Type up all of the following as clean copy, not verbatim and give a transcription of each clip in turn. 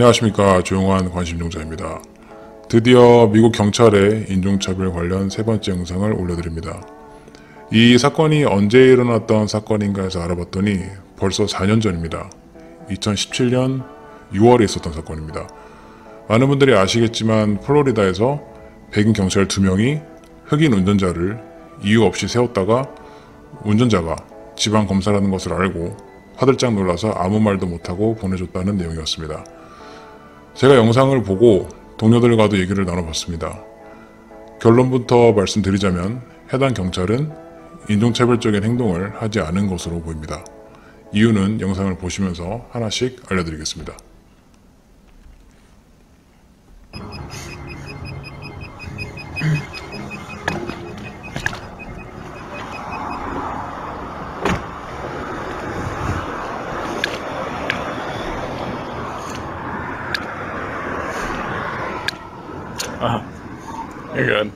안녕하십니까. 조용한 관심종자입니다. 드디어 미국 경찰의 인종차별 관련 세 번째 영상을 올려드립니다. 이 사건이 언제 일어났던 사건인가 해서 알아봤더니 벌써 4년 전입니다. 2017년 6월에 있었던 사건입니다. 많은 분들이 아시겠지만 플로리다에서 백인 경찰 2명이 흑인 운전자를 이유 없이 세웠다가 운전자가 지방검사라는 것을 알고 화들짝 놀라서 아무 말도 못하고 보내줬다는 내용이었습니다. 제가 영상을 보고 동료들과도 얘기를 나눠봤습니다. 결론부터 말씀드리자면 해당 경찰은 인종차별적인 행동을 하지 않은 것으로 보입니다. 이유는 영상을 보시면서 하나씩 알려드리겠습니다. You're good.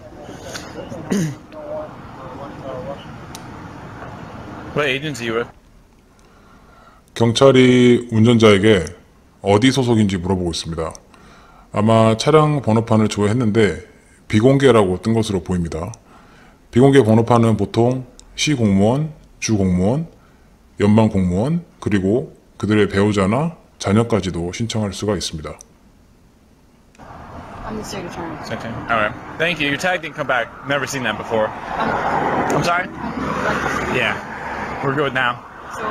What agency you with? 경찰이 운전자에게 어디 소속인지 물어보고 있습니다. 아마 차량 번호판을 조회했는데 비공개라고 뜬 것으로 보입니다. 비공개 번호판은 보통 시 공무원, 주 공무원, 연방 공무원, 그리고 그들의 배우자나 자녀까지도 신청할 수가 있습니다. I'm the state attorney. Okay. All right. Thank you. Your tag didn't come back. Never seen that before. I'm sorry? Yeah. We're good now. So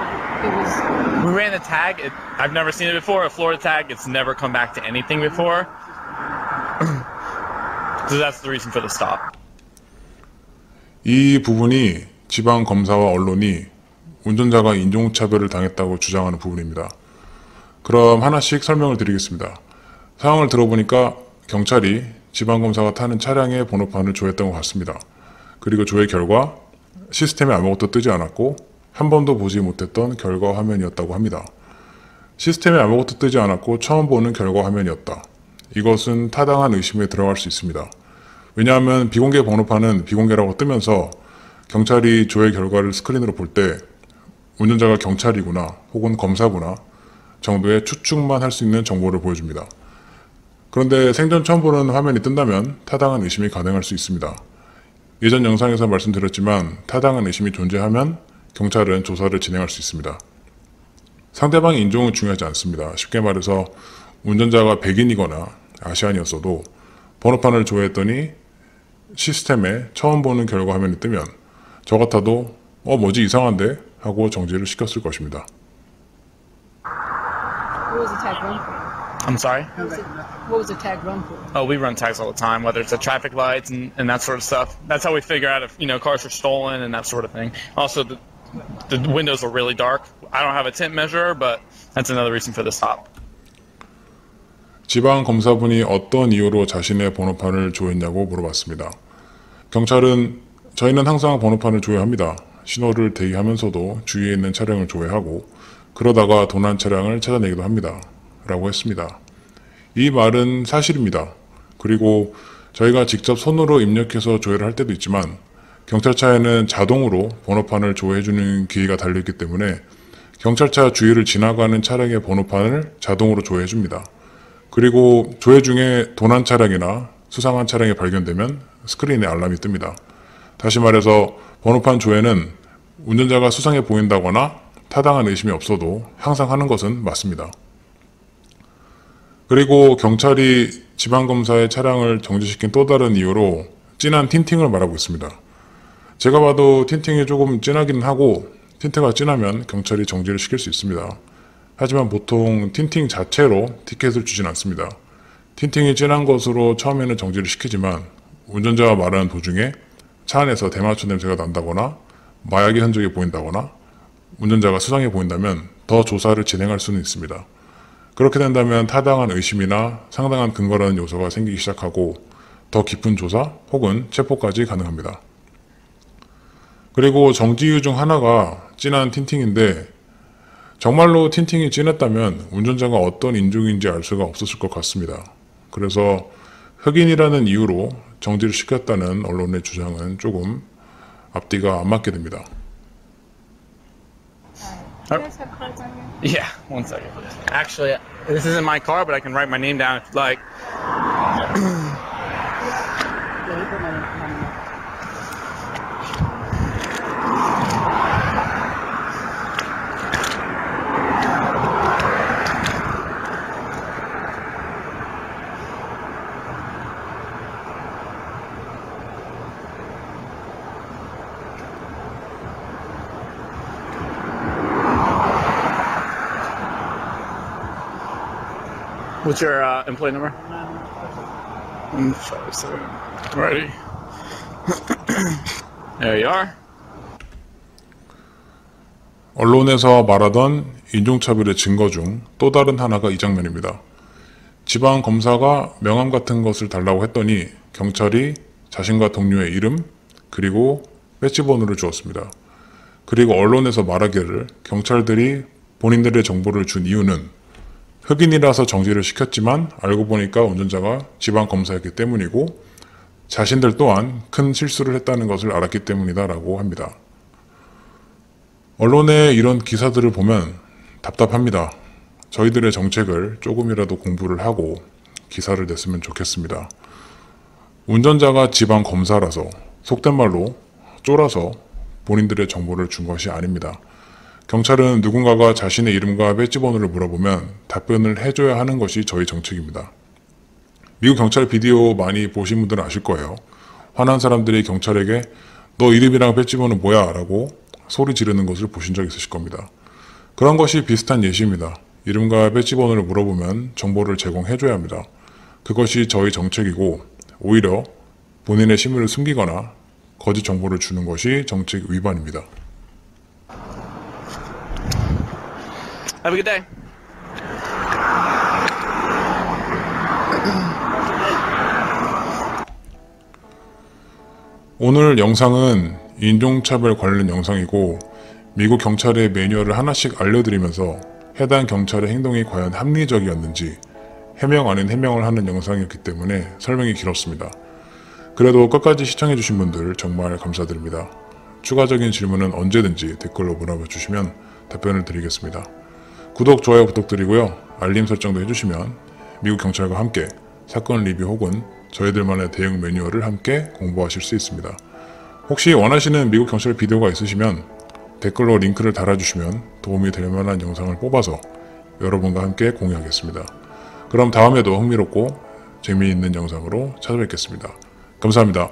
it was. We ran the tag. I've never seen it before. A Florida tag. It's never come back to anything before. So that's the reason for the stop. 이 부분이 지방 검사와 언론이 운전자가 인종차별을 당했다고 주장하는 부분입니다. 그럼 하나씩 설명을 드리겠습니다. 상황을 들어보니까 경찰이 지방검사가 타는 차량의 번호판을 조회했던 것 같습니다. 그리고 조회 결과 시스템에 아무것도 뜨지 않았고 한 번도 보지 못했던 결과 화면이었다고 합니다. 시스템에 아무것도 뜨지 않았고 처음 보는 결과 화면이었다. 이것은 타당한 의심에 들어갈 수 있습니다. 왜냐하면 비공개 번호판은 비공개라고 뜨면서 경찰이 조회 결과를 스크린으로 볼 때 운전자가 경찰이구나 혹은 검사구나 정도의 추측만 할 수 있는 정보를 보여줍니다. 그런데 생전 처음 보는 화면이 뜬다면 타당한 의심이 가능할 수 있습니다. 예전 영상에서 말씀드렸지만 타당한 의심이 존재하면 경찰은 조사를 진행할 수 있습니다. 상대방의 인종은 중요하지 않습니다. 쉽게 말해서 운전자가 백인이거나 아시안이었어도 번호판을 조회했더니 시스템에 처음 보는 결과 화면이 뜨면 저 같아도 뭐지 이상한데? 하고 정지를 시켰을 것입니다. What was the tag run for? I'm sorry? What was the tag run for? Oh, we run tags all the time, whether it's the traffic lights and that sort of stuff. That's how we figure out if, cars are stolen and that sort of thing. Also, the windows are really dark. I don't have a tint measurer, but that's another reason for the stop. 지방 검사분이 어떤 이유로 자신의 번호판을 조회했냐고 물어봤습니다. 경찰은 저희는 항상 번호판을 조회합니다. 신호를 대기하면서도 주위에 있는 차량을 조회하고 그러다가 도난 차량을 찾아내기도 합니다. 라고 했습니다. 이 말은 사실입니다. 그리고 저희가 직접 손으로 입력해서 조회를 할 때도 있지만 경찰차에는 자동으로 번호판을 조회해주는 기기가 달려있기 때문에 경찰차 주위를 지나가는 차량의 번호판을 자동으로 조회해줍니다. 그리고 조회 중에 도난 차량이나 수상한 차량이 발견되면 스크린에 알람이 뜹니다. 다시 말해서 번호판 조회는 운전자가 수상해 보인다거나 타당한 의심이 없어도 항상 하는 것은 맞습니다. 그리고 경찰이 지방검사의 차량을 정지시킨 또 다른 이유로 진한 틴팅을 말하고 있습니다. 제가 봐도 틴팅이 조금 진하기는 하고 틴트가 진하면 경찰이 정지를 시킬 수 있습니다. 하지만 보통 틴팅 자체로 티켓을 주진 않습니다. 틴팅이 진한 것으로 처음에는 정지를 시키지만 운전자가 말하는 도중에 차 안에서 대마초 냄새가 난다거나 마약의 흔적이 보인다거나 운전자가 수상해 보인다면 더 조사를 진행할 수는 있습니다. 그렇게 된다면 타당한 의심이나 상당한 근거라는 요소가 생기기 시작하고 더 깊은 조사 혹은 체포까지 가능합니다. 그리고 정지 이유 중 하나가 진한 틴팅인데 정말로 틴팅이 진했다면 운전자가 어떤 인종인지 알 수가 없었을 것 같습니다. 그래서 흑인이라는 이유로 정지를 시켰다는 언론의 주장은 조금 앞뒤가 안 맞게 됩니다. Do you guys have cards on you? Yeah, 1 second. Actually, this isn't my car, but I can write my name down if you'd like. Yeah, he put my name on it. What's your employee number? 157. Ready. There you are. 언론에서 말하던 인종차별의 증거 중 또 다른 하나가 이 장면입니다. 지방 검사가 명함 같은 것을 달라고 했더니 경찰이 자신과 동료의 이름 그리고 배지 번호를 주었습니다. 그리고 언론에서 말하기를 경찰들이 본인들의 정보를 준 이유는 흑인이라서 정지를 시켰지만 알고 보니까 운전자가 지방 검사였기 때문이고 자신들 또한 큰 실수를 했다는 것을 알았기 때문이다 라고 합니다. 언론의 이런 기사들을 보면 답답합니다. 저희들의 정책을 조금이라도 공부를 하고 기사를 냈으면 좋겠습니다. 운전자가 지방 검사라서 속된 말로 쫄아서 본인들의 정보를 준 것이 아닙니다. 경찰은 누군가가 자신의 이름과 배지 번호를 물어보면 답변을 해줘야 하는 것이 저희 정책입니다. 미국 경찰 비디오 많이 보신 분들은 아실 거예요. 화난 사람들이 경찰에게 너 이름이랑 배지 번호 뭐야? 라고 소리 지르는 것을 보신 적 있으실 겁니다. 그런 것이 비슷한 예시입니다. 이름과 배지 번호를 물어보면 정보를 제공해줘야 합니다. 그것이 저희 정책이고 오히려 본인의 신분을 숨기거나 거짓 정보를 주는 것이 정책 위반입니다. Have a good day. 오늘 영상은 인종차별 관련 영상이고 미국 경찰의 매뉴얼을 하나씩 알려드리면서 해당 경찰의 행동이 과연 합리적이었는지 해명 아닌 해명을 하는 영상이었기 때문에 설명이 길었습니다. 그래도 끝까지 시청해주신 분들 정말 감사드립니다. 추가적인 질문은 언제든지 댓글로 물어봐 주시면 답변을 드리겠습니다. 구독, 좋아요 부탁드리고요. 알림 설정도 해주시면 미국 경찰과 함께 사건 리뷰 혹은 저희들만의 대응 매뉴얼을 함께 공부하실 수 있습니다. 혹시 원하시는 미국 경찰 비디오가 있으시면 댓글로 링크를 달아주시면 도움이 될 만한 영상을 뽑아서 여러분과 함께 공유하겠습니다. 그럼 다음에도 흥미롭고 재미있는 영상으로 찾아뵙겠습니다. 감사합니다.